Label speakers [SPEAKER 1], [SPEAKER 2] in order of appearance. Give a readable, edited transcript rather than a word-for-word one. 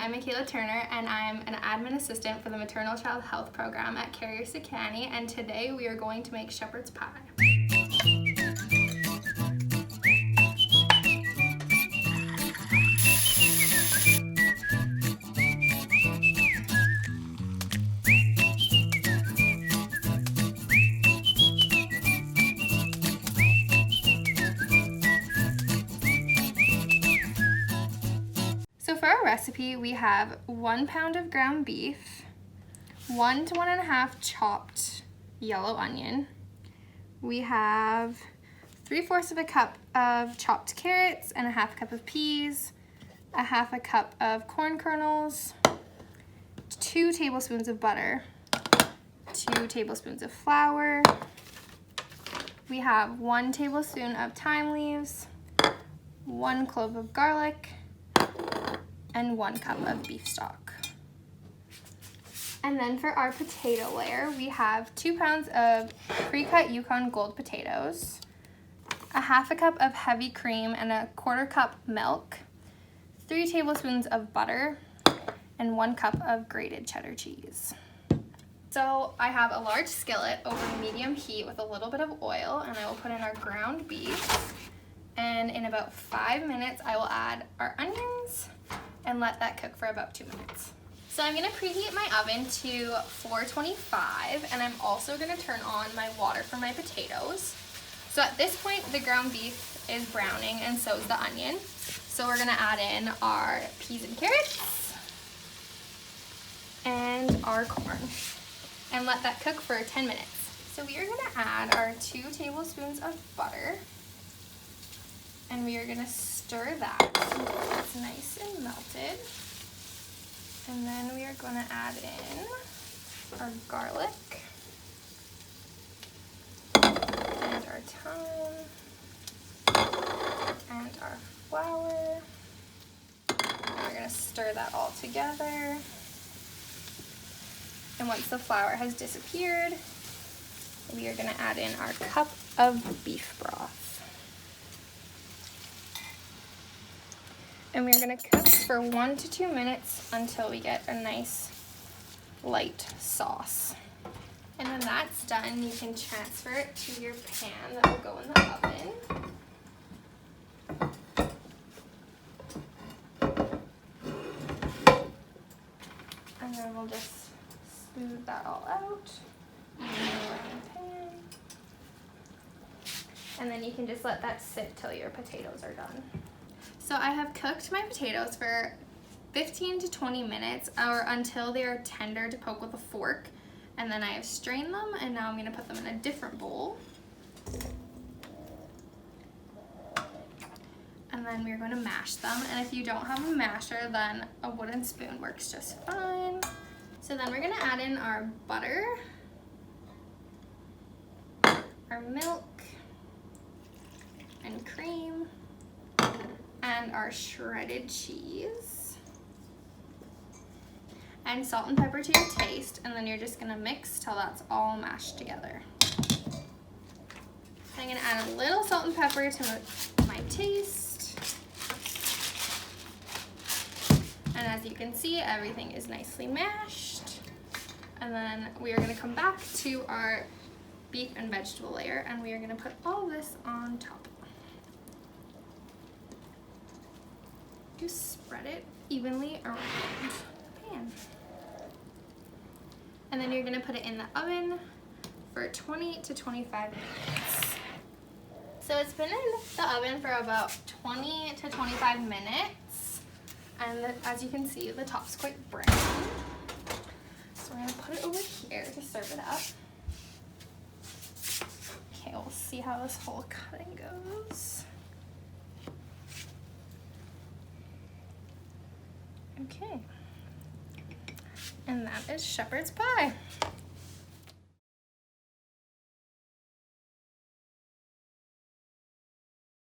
[SPEAKER 1] I'm Mikaela Turner, and I'm an admin assistant for the Maternal Child Health Program at Carrier-Sicani, and today we are going to make shepherd's pie. So for our recipe, we have 1 pound of ground beef, 1 to 1.5 chopped yellow onion. We have 3/4 of a cup of chopped carrots and a 1/2 cup of peas, a 1/2 cup of corn kernels, 2 tablespoons of butter, 2 tablespoons of flour. We have 1 tablespoon of thyme leaves, 1 clove of garlic, and 1 cup of beef stock. And then for our potato layer, we have 2 pounds of pre-cut Yukon Gold potatoes, a 1/2 cup of heavy cream and a 1/4 cup milk, 3 tablespoons of butter, and 1 cup of grated cheddar cheese. So I have a large skillet over medium heat with a little bit of oil, and I will put in our ground beef. And in about 5 minutes, I will add our onions and let that cook for about 2 minutes. So I'm gonna preheat my oven to 425, and I'm also gonna turn on my water for my potatoes. So at this point, the ground beef is browning and so is the onion. So we're gonna add in our peas and carrots and our corn and let that cook for 10 minutes. So we are gonna add our 2 tablespoons of butter, and we are gonna stir that until it's nice and melted. And then we are gonna add in our garlic and our thyme and our flour. And we're gonna stir that all together. And once the flour has disappeared, we are gonna add in our cup of beef broth. And we're gonna cook for 1 to 2 minutes until we get a nice light sauce. And when that's done, you can transfer it to your pan that will go in the oven. And then we'll just smooth that all out in the pan. And then you can just let that sit till your potatoes are done. So I have cooked my potatoes for 15 to 20 minutes or until they are tender to poke with a fork. And then I have strained them, and now I'm gonna put them in a different bowl. And then we're gonna mash them. And if you don't have a masher, then a wooden spoon works just fine. So then we're gonna add in our butter, our milk, and cream, and our shredded cheese, and salt and pepper to your taste, and then you're just gonna mix till that's all mashed together. I'm gonna add a little salt and pepper to my taste, and as you can see, everything is nicely mashed. And then we are gonna come back to our beef and vegetable layer, and we are gonna put all this on top. Just spread it evenly around the pan. And then you're gonna put it in the oven for 20 to 25 minutes. So it's been in the oven for about 20 to 25 minutes. And as you can see, the top's quite brown. So we're gonna put it over here to serve it up. Okay, we'll see how this whole cutting goes. Okay, and that is shepherd's pie.